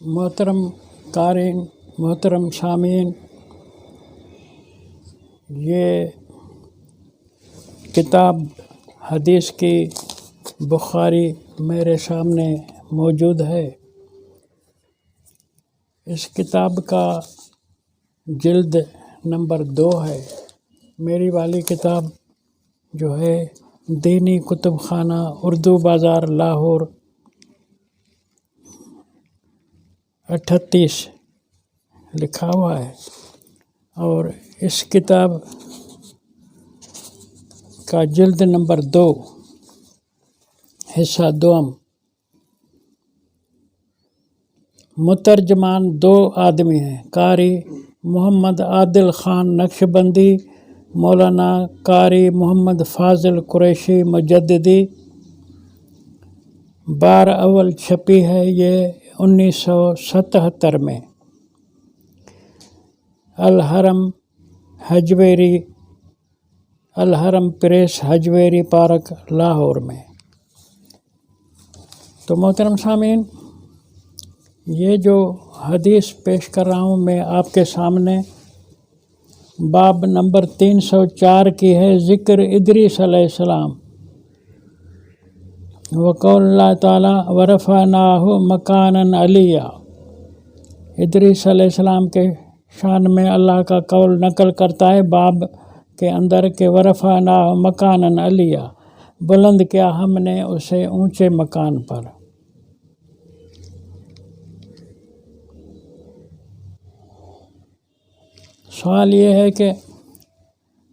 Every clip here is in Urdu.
محترم قارئین، محترم سامعین، یہ کتاب حدیث کی بخاری میرے سامنے موجود ہے۔ اس کتاب کا جلد نمبر 2 ہے۔ میری والی کتاب جو ہے دینی کتب خانہ اردو بازار لاہور 38 لکھا ہوا ہے، اور اس کتاب کا جلد نمبر 2 حصہ دوم۔ مترجمان 2 آدمی ہیں، قاری محمد عادل خان نقشبندی، مولانا قاری محمد فاضل قریشی مجددی۔ بار اول چھپی ہے یہ 1977 میں الحرم پریس حجویری پارک لاہور میں۔ تو محترم سامعین، یہ جو حدیث پیش کر رہا ہوں میں آپ کے سامنے، باب نمبر 304 کی ہے، ذکر ادریس علیہ السلام۔ وقول اللہ تعالیٰ ورفعناہ مکانا علیہ۔ ادریس علیہ السلام کے شان میں اللہ کا قول نقل کرتا ہے باب کے اندر کہ ورفعناہ مکانا علیہ، بلند کیا ہم نے اسے اونچے مکان پر۔ سوال یہ ہے کہ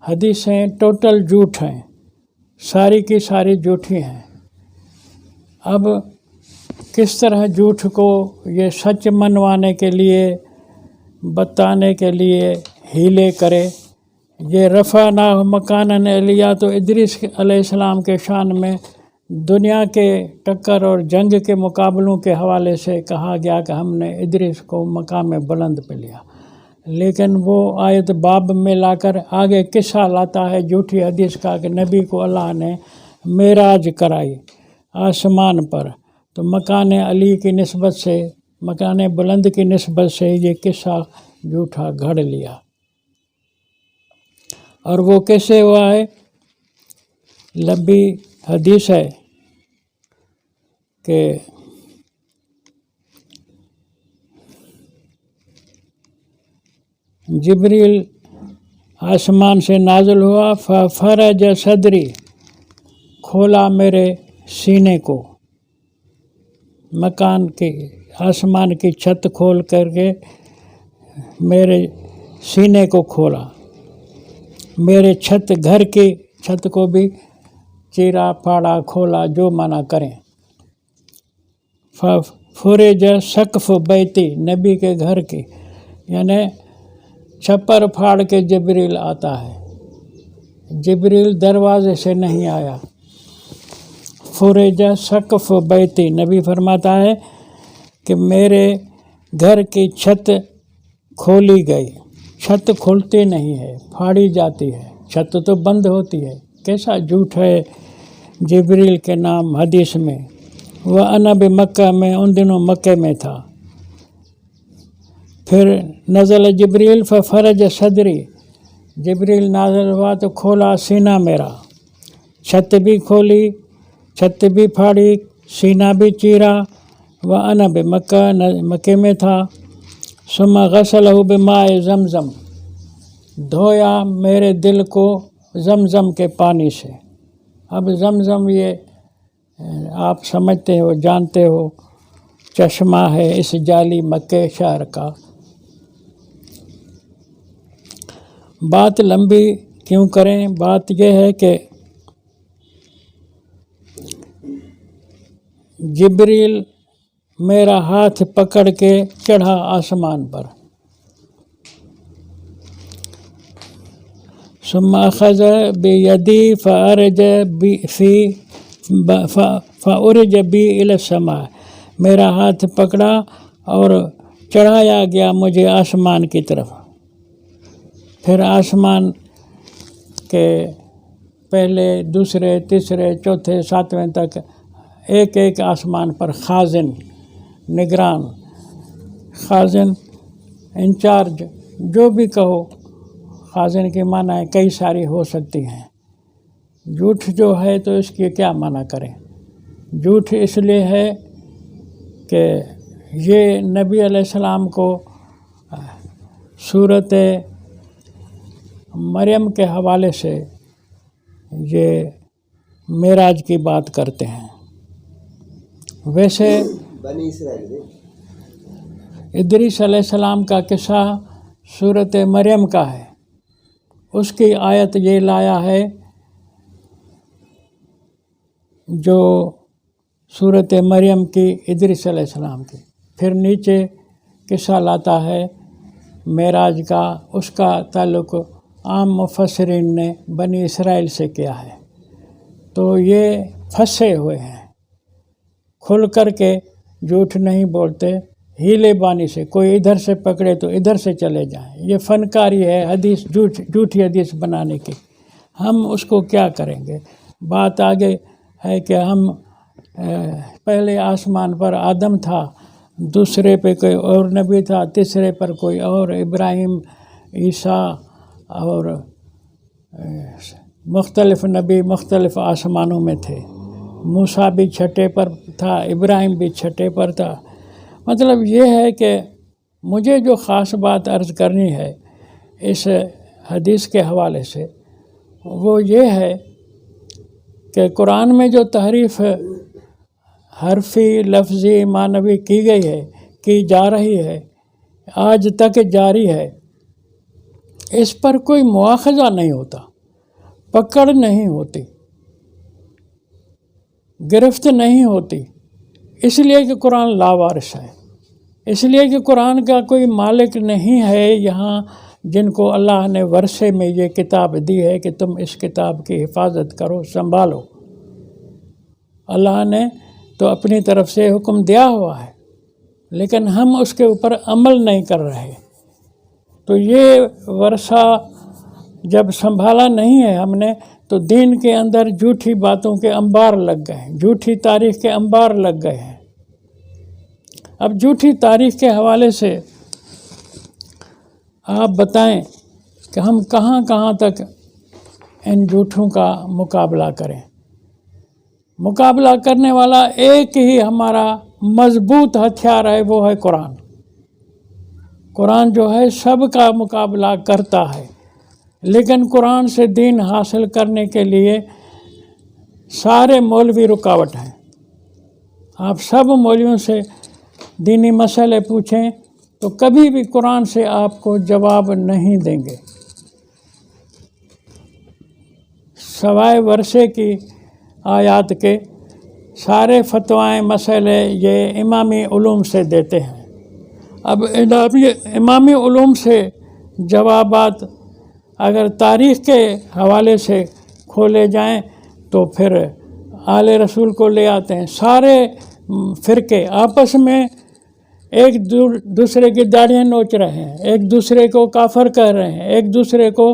حدیثیں ٹوٹل جھوٹ ہیں، ساری کی ساری جھوٹی ہیں۔ اب کس طرح جھوٹ کو یہ سچ منوانے کے لیے، بتانے کے لیے ہیلے کرے؟ یہ رفعناہ مکانا علیہ تو ادریس علیہ السلام کے شان میں دنیا کے ٹکر اور جنگ کے مقابلوں کے حوالے سے کہا گیا کہ ہم نے ادریس کو مقام بلند پہ لیا، لیکن وہ آیت باب میں لا کر آگے قصہ لاتا ہے جھوٹی حدیث کا کہ نبی کو اللہ نے معراج کرائی آسمان پر، تو مکان علی کی نسبت سے، مکان بلند کی نسبت سے یہ قصہ جھوٹا گھڑ لیا۔ اور وہ کیسے ہوا ہے؟ لمبی حدیث ہے کہ جبریل آسمان سے نازل ہوا، ففرج صدری، کھولا میرے سینے کو، مکان کی آسمان کی چھت کھول کر کے میرے سینے کو کھولا، میرے گھر کی چھت کو بھی چیرا پھاڑا کھولا، جو منع کریں۔ فرج سقف بیتی، نبی کے گھر کی، یعنی چھپر پھاڑ کے جبریل آتا ہے، جبریل دروازے سے نہیں آیا۔ فرج سقف بیتی، نبی فرماتا ہے کہ میرے گھر کی چھت کھولی گئی۔ چھت کھلتی نہیں ہے، پھاڑی جاتی ہے، چھت تو بند ہوتی ہے۔ کیسا جھوٹ ہے جبریل کے نام حدیث میں۔ وَأَنَا بِمَکہ، میں ان دنوں مکے میں تھا۔ پھر نزل جبریل ففرج صدری، جبریل نازل ہوا تو کھولا سینہ میرا، چھت بھی کھولی، چھت بھی پھاڑی، سینہ بھی چیرا۔ وَأَنَا بِمَکہ، مکے میں تھا۔ ثم غسلہ بماء زمزم، دھویا میرے دل کو زمزم کے پانی سے۔ اب زمزم یہ آپ سمجھتے ہو، جانتے ہو، چشمہ ہے اس جعلی مکے شہر کا۔ بات لمبی کیوں کریں؟ بات یہ ہے کہ جبریل میرا ہاتھ پکڑ کے چڑھا آسمان پر، ثم اخذ بیدی فارج بی الی السماء، میرا ہاتھ پکڑا اور چڑھایا گیا مجھے آسمان کی طرف۔ پھر آسمان کے پہلے، دوسرے، تیسرے، چوتھے، 7ویں تک ایک ایک آسمان پر خازن، نگران خازن، انچارج، جو بھی کہو، خازن کی معنی کئی ساری ہو سکتی ہیں۔ جھوٹ جو ہے تو اس کی کیا معنی کریں؟ جھوٹ اس لیے ہے کہ یہ نبی علیہ السلام کو صورت مریم کے حوالے سے یہ معراج کی بات کرتے ہیں۔ ویسے ادریس علیہ السلام کا قصہ صورت مریم کا ہے، اس کی آیت یہ لایا ہے جو صورت مریم کی ادریس علیہ السلام کی، پھر نیچے قصہ لاتا ہے معراج کا، اس کا تعلق عام مفسرین نے بنی اسرائیل سے کیا ہے۔ تو یہ پھنسے ہوئے ہیں، کھل کر کے جھوٹ نہیں بولتے، ہیلے بانی سے کوئی ادھر سے پکڑے تو ادھر سے چلے جائیں۔ یہ فنکاری ہے حدیث جھوٹی حدیث بنانے کی، ہم اس کو کیا کریں گے؟ بات آگے ہے کہ ہم پہلے آسمان پر آدم تھا، دوسرے پہ کوئی اور نبی تھا، تیسرے پر کوئی اور، ابراہیم، عیسیٰ اور مختلف نبی مختلف آسمانوں میں تھے، موسیٰ بھی چھٹے پر تھا، ابراہیم بھی چھٹے پر تھا۔ مطلب یہ ہے کہ مجھے جو خاص بات عرض کرنی ہے اس حدیث کے حوالے سے وہ یہ ہے کہ قرآن میں جو تحریف حرفی، لفظی، معنوی کی گئی ہے، کی جا رہی ہے، آج تک جاری ہے، اس پر کوئی مواخذہ نہیں ہوتا، پکڑ نہیں ہوتی، گرفت نہیں ہوتی، اس لیے کہ قرآن لاوارث ہے، اس لیے کہ قرآن کا کوئی مالک نہیں ہے یہاں جن کو اللہ نے ورثے میں یہ کتاب دی ہے کہ تم اس کتاب کی حفاظت کرو، سنبھالو۔ اللہ نے تو اپنی طرف سے حکم دیا ہوا ہے، لیکن ہم اس کے اوپر عمل نہیں کر رہے۔ تو یہ ورثہ جب سنبھالا نہیں ہے ہم نے تو دین کے اندر جھوٹی باتوں کے انبار لگ گئے ہیں، جھوٹی تاریخ کے انبار لگ گئے ہیں۔ اب جھوٹی تاریخ کے حوالے سے آپ بتائیں کہ ہم کہاں کہاں تک ان جھوٹوں کا مقابلہ کریں؟ مقابلہ کرنے والا ایک ہی ہمارا مضبوط ہتھیار ہے، وہ ہے قرآن۔ قرآن جو ہے سب کا مقابلہ کرتا ہے، لیکن قرآن سے دین حاصل کرنے کے لیے سارے مولوی رکاوٹ ہیں۔ آپ سب مولویوں سے دینی مسئلے پوچھیں تو کبھی بھی قرآن سے آپ کو جواب نہیں دیں گے، سوائے ورثے کی آیات کے سارے فتوائیں مسئلے یہ امامی علوم سے دیتے ہیں۔ اب امامی علوم سے جوابات اگر تاریخ کے حوالے سے کھولے جائیں تو پھر آل رسول کو لے آتے ہیں، سارے فرقے آپس میں ایک دوسرے کی داڑھیاں نوچ رہے ہیں، ایک دوسرے کو کافر کہہ رہے ہیں، ایک دوسرے کو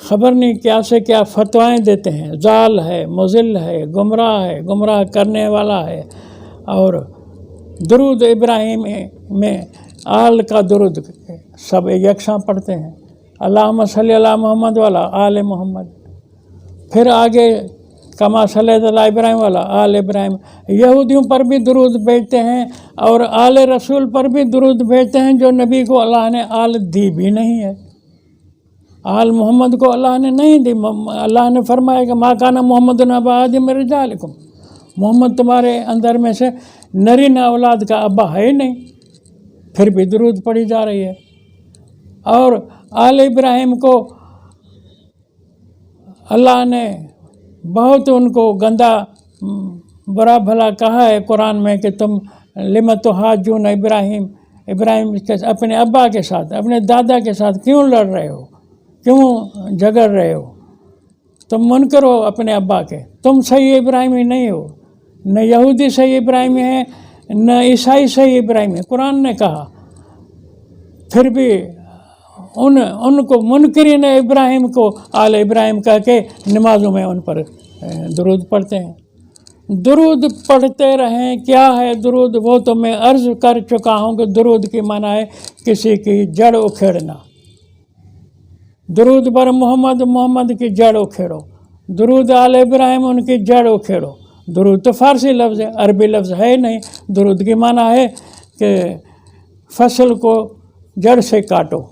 خبر نہیں کیا سے کیا فتوائیں دیتے ہیں، ضال ہے، مضل ہے، گمراہ کرنے والا ہے۔ اور درود ابراہیم میں آل کا درود سب یکساں پڑھتے ہیں، اللہم صلی علی محمد والا آل محمد، پھر آگے کما صلی علی ابراہیم والا آل ابراہیم۔ یہودیوں پر بھی درود بھیجتے ہیں اور آل رسول پر بھی درود بھیجتے ہیں، جو نبی کو اللہ نے آل دی بھی نہیں ہے، آل محمد کو اللہ نے نہیں دی۔ اللہ نے فرمایا کہ ما کان محمد ابا احد من رجالکم، محمد تمہارے اندر میں سے نرینہ اولاد کا ابا ہے ہی نہیں، پھر بھی درود پڑھی جا رہی ہے۔ اور آل ابراہیم کو اللہ نے بہت ان کو گندا برا بھلا کہا ہے قرآن میں کہ تم لم تحاجون ابراہیم اپنے ابا کے ساتھ، اپنے دادا کے ساتھ کیوں لڑ رہے ہو، کیوں جھگڑ رہے ہو، تم منکر ہو اپنے ابا کے، تم صحیح ابراہیمی نہیں ہو، نہ یہودی صحیح ابراہیمی ہے نہ عیسائی صحیح ابراہیمی ہے، قرآن نے کہا۔ پھر بھی ان کو منکرین ابراہیم کو آل ابراہیم کہہ کے نمازوں میں ان پر درود پڑھتے ہیں۔ درود پڑھتے رہیں. کیا ہے درود؟ وہ تو میں عرض کر چکا ہوں کہ درود کی معنی ہے کسی کی جڑ اکھیڑنا. درود بر محمد، محمد کی جڑ اکھیڑو. درود آل ابراہیم، ان کی جڑ اکھیڑو. درود تو فارسی لفظ ہے، عربی لفظ ہے نہیں. درود کی معنی ہے کہ فصل کو جڑ سے کاٹو.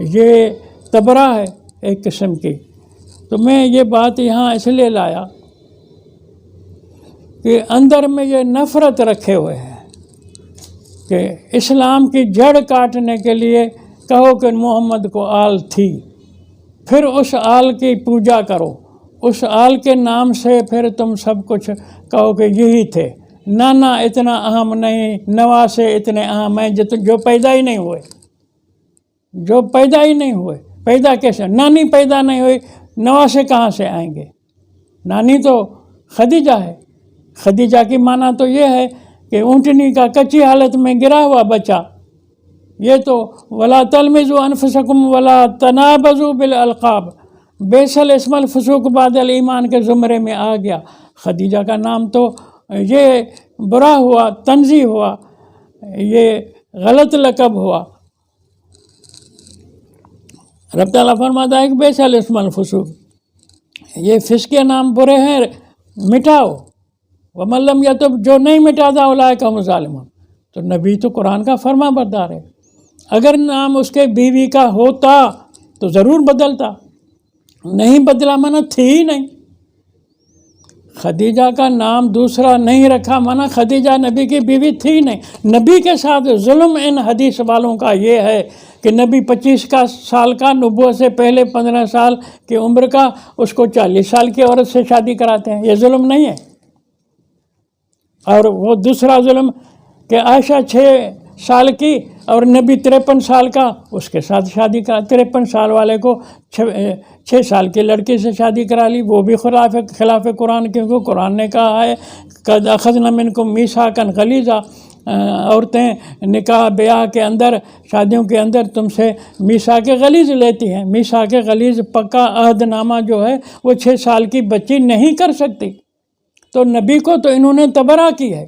یہ تبرہ ہے ایک قسم کی. تو میں یہ بات یہاں اس لیے لایا کہ اندر میں یہ نفرت رکھے ہوئے ہیں کہ اسلام کی جڑ کاٹنے کے لیے کہو کہ محمد کو آل تھی، پھر اس آل کی پوجا کرو، اس آل کے نام سے پھر تم سب کچھ کہو کہ یہی تھے. نانا اتنا اہم نہیں، نواسے اتنے اہم ہیں جو پیدا ہی نہیں ہوئے. جو پیدا ہی نہیں ہوئے. پیدا کیسے؟ نانی پیدا نہیں ہوئی، نواسے کہاں سے آئیں گے؟ نانی تو خدیجہ ہے. خدیجہ کی معنی تو یہ ہے کہ اونٹنی کا کچی حالت میں گرا ہوا بچہ. یہ تو ولا تلمزوا انفسکم ولا تنابزوا بالالقاب، بیسل اسم الفسوق بعد الایمان کے زمرے میں آ گیا. خدیجہ کا نام تو یہ برا ہوا، تنزیہ ہوا، یہ غلط لقب ہوا. رب تعالیٰ فرماتا ہے کہ بیسل اسم الفسوق، یہ فسق کے نام برے ہیں، مٹاؤ. ومن لم یتب، جو نہیں مٹاتا اولئک هم الظالمون. تو نبی تو قرآن کا فرما بردار ہے. اگر نام اس کے بیوی کا ہوتا تو ضرور بدلتا. نہیں بدلا مانا تھی ہی نہیں. خدیجہ کا نام دوسرا نہیں رکھا مانا خدیجہ نبی کی بیوی تھی نہیں. نبی کے ساتھ ظلم ان حدیث والوں کا یہ ہے کہ نبی 25 سال کا، نبوت سے پہلے 15 سال کی عمر کا، اس کو 40 سال کی عورت سے شادی کراتے ہیں. یہ ظلم نہیں ہے؟ اور وہ دوسرا ظلم کہ عائشہ 6 سال کی اور نبی 53 سال کا، اس کے ساتھ شادی کرا. 53 سال والے کو 6 سال کی لڑکی سے شادی کرا لی. وہ بھی خلاف قرآن، کیونکہ قرآن نے کہا ہے قد اخذنا منکم میثاقا غلیظا. عورتیں نکاح بیاہ کے اندر، شادیوں کے اندر تم سے میثاق غلیظ لیتی ہیں. میثاق غلیظ پکا عہد نامہ جو ہے وہ 6 سال کی بچی نہیں کر سکتی. تو نبی کو تو انہوں نے تبرہ کی ہے.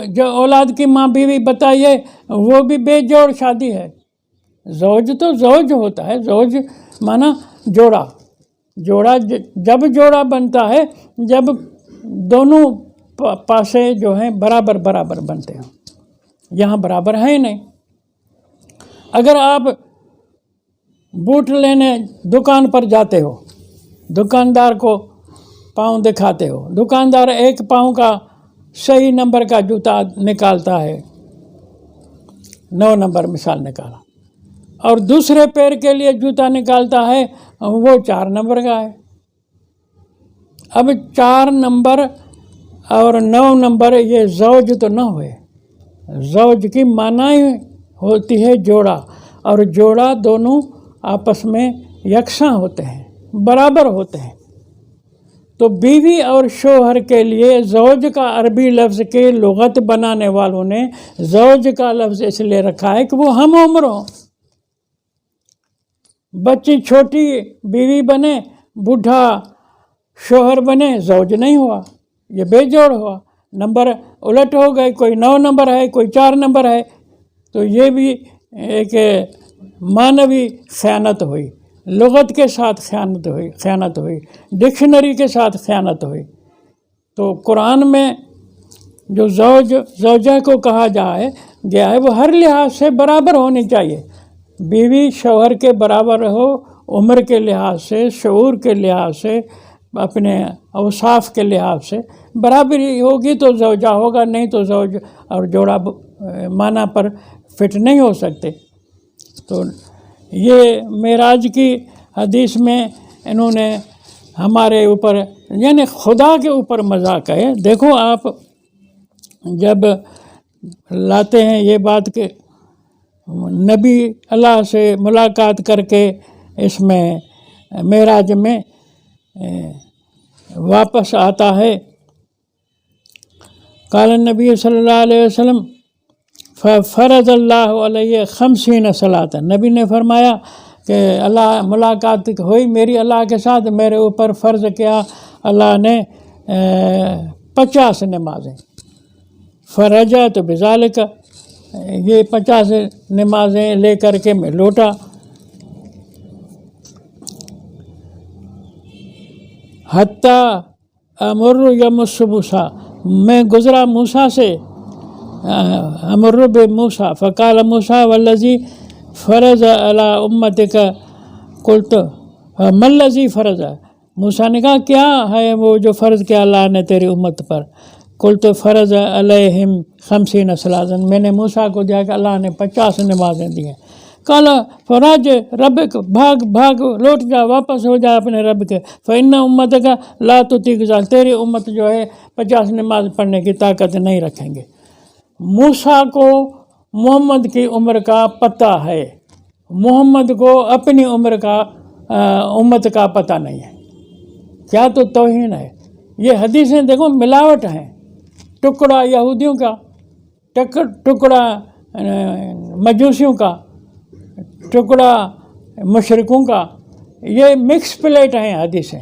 جو اولاد کی ماں بیوی بتائیے، وہ بھی بے جوڑ شادی ہے. زوج تو زوج ہوتا ہے، زوج مانا جوڑا. جوڑا جب جوڑا بنتا ہے جب دونوں پاسے جو ہیں برابر برابر بنتے ہیں. یہاں برابر ہے ہی نہیں. اگر آپ بوٹ لینے دکان پر جاتے ہو، دکاندار کو پاؤں دکھاتے ہو، دکاندار 1 پاؤں کا صحیح نمبر کا جوتا نکالتا ہے، 9 نمبر مثال نکالا، اور دوسرے پیر کے لیے جوتا نکالتا ہے، وہ 4 نمبر کا ہے. اب 4 نمبر اور 9 نمبر یہ زوج تو نہ ہوئے. زوج کی معنی ہوتی ہے جوڑا، اور جوڑا دونوں آپس میں یکساں ہوتے ہیں، برابر ہوتے ہیں. تو بیوی اور شوہر کے لیے زوج کا عربی لفظ کے لغت بنانے والوں نے زوج کا لفظ اس لیے رکھا ہے کہ وہ ہم عمر ہوں. بچی چھوٹی بیوی بنے، بوڑھا شوہر بنے، زوج نہیں ہوا، یہ بے جوڑ ہوا. نمبر الٹ ہو گئے، کوئی 9 نمبر ہے، کوئی 4 نمبر ہے. تو یہ بھی ایک معنوی خیانت ہوئی، لغت کے ساتھ خیانت ہوئی، ڈکشنری کے ساتھ خیانت ہوئی. تو قرآن میں جو زوجہ کو کہا گیا ہے وہ ہر لحاظ سے برابر ہونی چاہیے. بیوی شوہر کے برابر ہو، عمر کے لحاظ سے، شعور کے لحاظ سے، اپنے اوصاف کے لحاظ سے برابری ہوگی تو زوجہ ہوگا، نہیں تو زوج اور جوڑا معنی پر فٹ نہیں ہو سکتے. تو یہ معراج کی حدیث میں انہوں نے ہمارے اوپر، یعنی خدا کے اوپر مذاق ہے. دیکھو آپ جب لاتے ہیں یہ بات کہ نبی اللہ سے ملاقات کر کے اس میں معراج میں واپس آتا ہے. قال النبی صلی اللہ علیہ وسلم فرض اللہ علیہ 50 صلاۃ. نبی نے فرمایا کہ کہ اللہ ملاقات ہوئی میری اللہ کے ساتھ، میرے اوپر فرض کیا اللہ نے 50 نمازیں، فرجعت بذالک، یہ 50 نمازیں لے کر کے میں لوٹا۔ حتیٰ امر یمس موسیٰ، میں گزرا موسیٰ سے، امر بموسیٰ فقال موسیٰ والذی فرض علی امتک، قلت ما الذی فرض، موسیٰ نے کہا کیا ہے وہ جو فرض کیا اللہ نے تیری امت پر؟ قلت فرض علیہم 50 صلاۃ، میں نے موسیٰ کو دیا کہ اللہ نے 50 نمازیں دی ہیں۔ قال فراج ربک، بھاگ لوٹ جا، واپس ہو جا اپنے رب کے، فإن امتک لا تطیق ذلک، تیری امت جو ہے 50 نماز پڑھنے کی طاقت نہیں رکھیں گے۔ موسیٰ کو محمد کی عمر کا پتہ ہے، محمد کو اپنی عمر کا امت کا پتہ نہیں ہے، کیا تو توہین ہے۔ یہ حدیثیں دیکھو ملاوٹ ہیں، ٹکڑا یہودیوں کا، ٹکڑا مجوسیوں کا، ٹکڑا مشرکوں کا، یہ مکس پلیٹ ہیں حدیثیں۔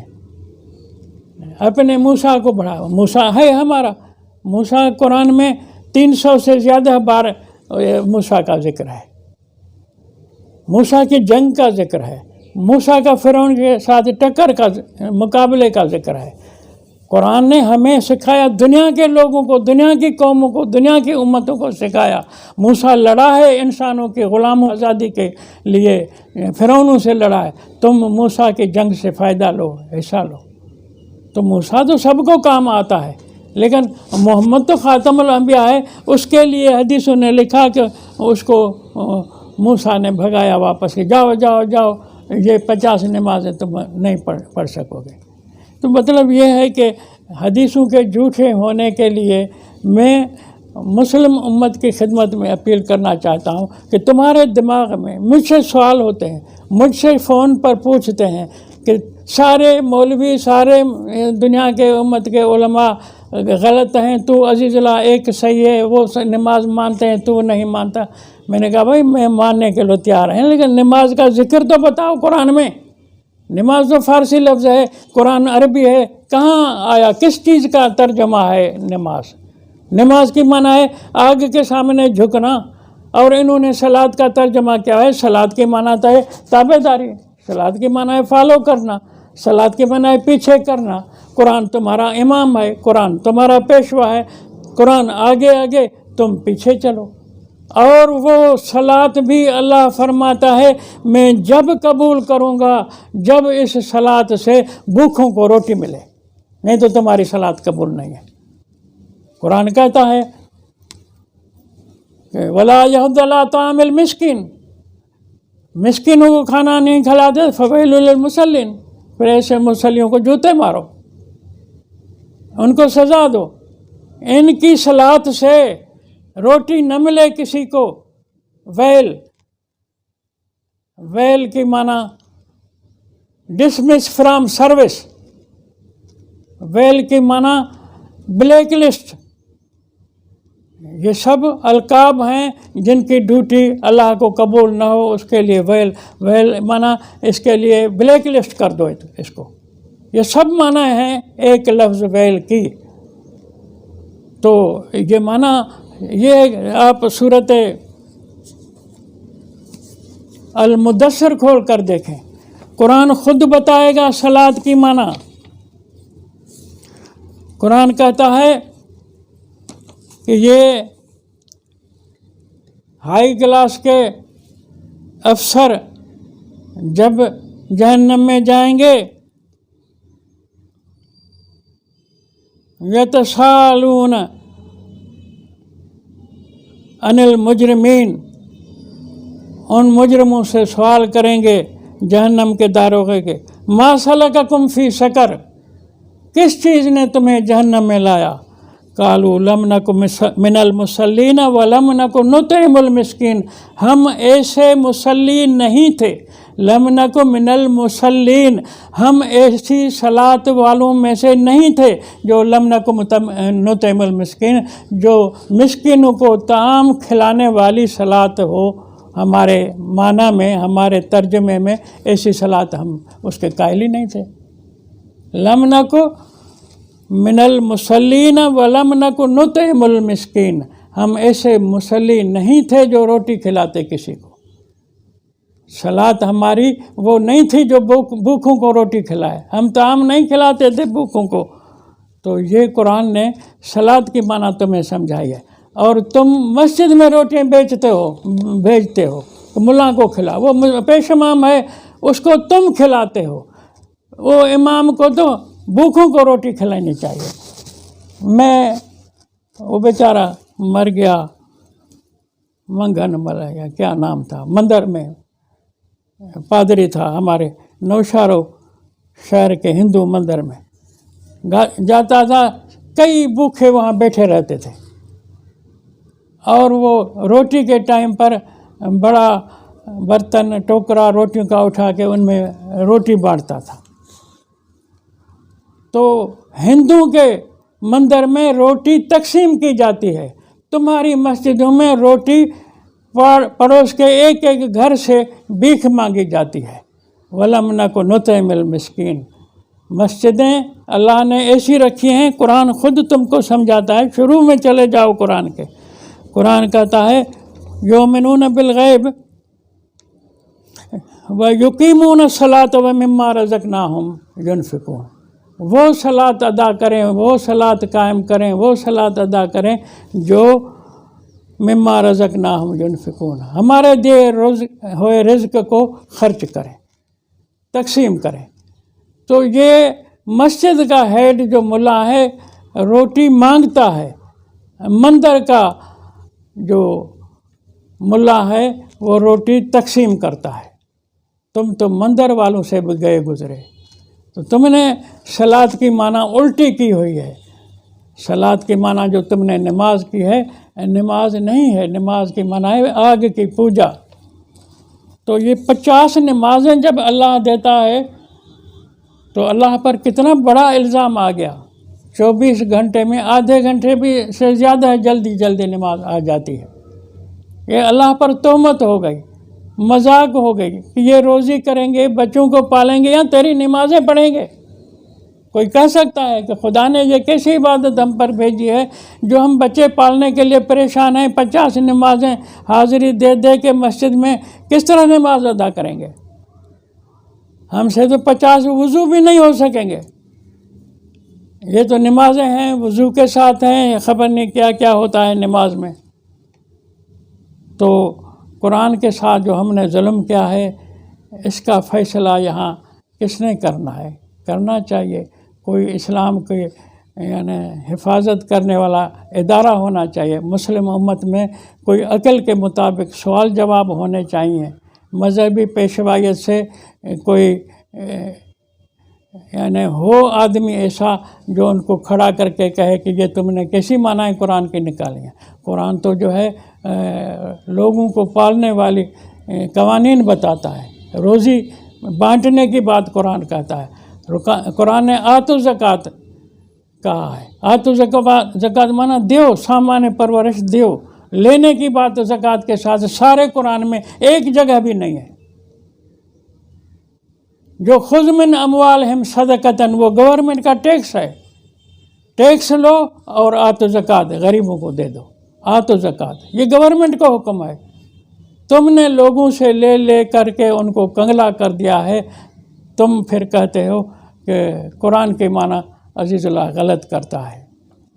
اپنے موسیٰ کو بڑھاؤ، موسیٰ ہے ہمارا، موسیٰ قرآن میں 300 سے زیادہ بار موسیٰ کا ذکر ہے، موسیٰ کی جنگ کا ذکر ہے، موسیٰ کا فرعون کے ساتھ ٹکر کا مقابلے کا ذکر ہے۔ قرآن نے ہمیں سکھایا، دنیا کے لوگوں کو، دنیا کی قوموں کو، دنیا کی امتوں کو سکھایا۔ موسیٰ لڑا ہے انسانوں کے غلاموں آزادی کے لیے، فرعونوں سے لڑا ہے، تم موسیٰ کی جنگ سے فائدہ لو، حصہ لو۔ تو موسیٰ تو سب کو کام آتا ہے، لیکن محمد تو خاتم الانبیاء ہے، اس کے لیے حدیثوں نے لکھا کہ اس کو موسیٰ نے بھگایا واپس کہ جاؤ جاؤ جاؤ، یہ 50 نمازیں تم نہیں پڑھ سکو گے۔ تو مطلب یہ ہے کہ حدیثوں کے جھوٹے ہونے کے لیے میں مسلم امت کی خدمت میں اپیل کرنا چاہتا ہوں کہ تمہارے دماغ میں مجھ سے سوال ہوتے ہیں، مجھ سے فون پر پوچھتے ہیں کہ سارے مولوی، سارے دنیا کے امت کے علماء غلط ہیں، تو عزیز اللہ ایک صحیح ہے، وہ نماز مانتے ہیں تو نہیں مانتا۔ میں نے کہا بھائی میں ماننے کے لیے تیار ہیں، لیکن نماز کا ذکر تو بتاؤ قرآن میں۔ نماز تو فارسی لفظ ہے، قرآن عربی ہے، کہاں آیا، کس چیز کا ترجمہ ہے نماز؟ نماز کی معنی ہے آگ کے سامنے جھکنا، اور انہوں نے صلاۃ کا ترجمہ کیا ہے؟ صلاۃ کی معنی تو ہے تابع داری، صلاۃ کی معنی ہے فالو کرنا، صلاۃ کی معنی ہے پیچھے کرنا۔ قرآن تمہارا امام ہے، قرآن تمہارا پیشوا ہے، قرآن آگے آگے، تم پیچھے چلو۔ اور وہ صلاۃ بھی اللہ فرماتا ہے میں جب قبول کروں گا جب اس صلاۃ سے بھوکھوں کو روٹی ملے، نہیں تو تمہاری صلاۃ قبول نہیں ہے۔ قرآن کہتا ہے کہ وَلَا يَحُضُّ عَلَىٰ طَعَامِ الْمِسْكِينِ، مسکینوں کو کھانا نہیں کھلاتے، فَوَيْلٌ لِّلْمُصَلِّينَ، پھر ایسے مصلیوں کو جوتے مارو، ان کو سزا دو۔ ان کی صلاۃ سے روٹی نہ ملے کسی کو، ویل کی معنی ڈسمس فرام سروس، ویل کی معنی بلیک لسٹ، یہ سب القاب ہیں جن کی ڈیوٹی اللہ کو قبول نہ ہو اس کے لیے ویل معنی اس کے لیے بلیک لسٹ کر دو اس کو، یہ سب معنی ہیں ایک لفظ ویل کی۔ تو یہ معنی یہ آپ سورۃ المدثر کھول کر دیکھیں، قرآن خود بتائے گا صلاۃ کی معنی۔ قرآن کہتا ہے کہ یہ ہائی کلاس کے افسر جب جہنم میں جائیں گے یتسالون عن المجرمین، ان مجرموں سے سوال کریں گے جہنم کے داروغے کے، ما سلککم فی سقر، کس چیز نے تمہیں جہنم میں لایا؟ قالوا لم نک من المصلین ولم نک نطعم المسکین، ہم ایسے مصلی نہیں تھے، لم نک من المصلین، ہم ایسی صلاۃ والوں میں سے نہیں تھے جو لم نک نطعم المسکین، جو مسکینوں کو طعام کھلانے والی صلاۃ ہو، ہمارے معنی میں، ہمارے ترجمے میں ایسی صلاۃ ہم اس کے قائل ہی نہیں تھے۔ لم نکو من المصلین ولم نکو نطعم المسکین، ہم ایسے مصلی نہیں تھے جو روٹی کھلاتے کسی کو۔ صلاۃ ہماری وہ نہیں تھی جو بھوکھوں کو روٹی کھلائے، ہم طعام نہیں کھلاتے تھے بھوکھوں کو۔ تو یہ قرآن نے صلاۃ کی معنی تمہیں سمجھائی ہے۔ اور تم مسجد میں روٹیاں بھیجتے ہو ملا کو کھلا، وہ پیش امام ہے اس کو تم کھلاتے ہو، وہ امام کو تو بھوکھوں کو روٹی کھلانی چاہیے۔ وہ بیچارہ مر گیا، منگن ملا یا کیا نام تھا، مندر میں پادری تھا ہمارے نوشہرو شہر کے ہندو مندر میں جاتا تھا، کئی بھوکھے وہاں بیٹھے رہتے تھے، اور وہ روٹی کے ٹائم پر بڑا برتن ٹوکرا روٹیوں کا اٹھا کے ان میں روٹی بانٹتا تھا۔ تو ہندو کے مندر میں روٹی تقسیم کی جاتی ہے، تمہاری مسجدوں میں روٹی پڑوس کے ایک ایک گھر سے بھیک مانگی جاتی ہے۔ وَلَمْ نَكُ نُطْعِمُ الْمِسْكِينَ، مسجدیں اللہ نے ایسی رکھی ہیں، قرآن خود تم کو سمجھاتا ہے، شروع میں چلے جاؤ قرآن کے۔ قرآن کہتا ہے یؤمنون بالغیب ویقیمون الصلاۃ ومما رزقناہم ینفقون، وہ صلاۃ ادا کریں، وہ صلاۃ قائم کریں، وہ صلاۃ ادا کریں جو مما رزقناہم ینفقون، ہمارے دیے ہوئے رزق کو خرچ کریں، تقسیم کریں۔ تو یہ مسجد کا ہیڈ جو ملا ہے روٹی مانگتا ہے، مندر کا جو ملا ہے وہ روٹی تقسیم کرتا ہے۔ تم تو مندر والوں سے بھی گئے گزرے، تو تم نے صلاۃ کی معنی الٹی کی ہوئی ہے۔ صلاۃ کی معنی جو تم نے نماز کی ہے، نماز نہیں ہے، نماز کی معنی ہے آگ کی پوجا۔ تو یہ 50 نمازیں جب اللہ دیتا ہے تو اللہ پر کتنا بڑا الزام آ گیا۔ 24 گھنٹے میں آدھے گھنٹے بھی سے زیادہ جلدی نماز آ جاتی ہے۔ یہ اللہ پر تہمت ہو گئی، مذاق ہو گئی کہ یہ روزی کریں گے، بچوں کو پالیں گے یا تیری نمازیں پڑھیں گے۔ کوئی کہہ سکتا ہے کہ خدا نے یہ کیسی عبادت ہم پر بھیجی ہے جو ہم بچے پالنے کے لیے پریشان ہیں، 50 نمازیں حاضری دے کے مسجد میں کس طرح نماز ادا کریں گے؟ ہم سے تو 50 وضو بھی نہیں ہو سکیں گے۔ یہ تو نمازیں ہیں، وضو کے ساتھ ہیں، خبر نہیں کیا کیا ہوتا ہے نماز میں۔ تو قرآن کے ساتھ جو ہم نے ظلم کیا ہے، اس کا فیصلہ یہاں کس نے کرنا ہے؟ کرنا چاہیے کوئی اسلام کے یعنی حفاظت کرنے والا ادارہ ہونا چاہیے۔ مسلم امت میں کوئی عقل کے مطابق سوال جواب ہونے چاہیے، مذہبی پیشوائیت سے کوئی یعنی ہو آدمی ایسا جو ان کو کھڑا کر کے کہے کہ یہ تم نے کیسی معنی قرآن کی نکالی ہیں۔ قرآن تو جو ہے لوگوں کو پالنے والی قوانین بتاتا ہے، روزی بانٹنے کی بات قرآن کہتا ہے۔ قرآن نے آت و زکوٰۃ کہا ہے، آت و زکوٰۃ مانا دیو، سامان پرورش دیو، لینے کی بات زکوٰۃ کے ساتھ سارے قرآن میں ایک جگہ بھی نہیں ہے۔ جو خذ من اموالہم صدقۃ، وہ گورنمنٹ کا ٹیکس ہے، ٹیکس لو اور آت و زکوٰۃ غریبوں کو دے دو، آت و زکوٰۃ یہ گورنمنٹ کا حکم ہے۔ تم نے لوگوں سے لے کر کے ان کو کنگلا کر دیا ہے، تم پھر کہتے ہو کہ قرآن کے معنی عزیز اللہ غلط کرتا ہے۔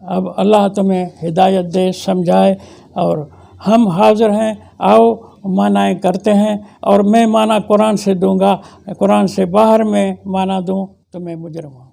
اب اللہ تمہیں ہدایت دے، سمجھائے، اور ہم حاضر ہیں، آؤ معنی کرتے ہیں، اور میں معنی قرآن سے دوں گا، قرآن سے باہر میں معنی دوں تو میں مجرم ہوں۔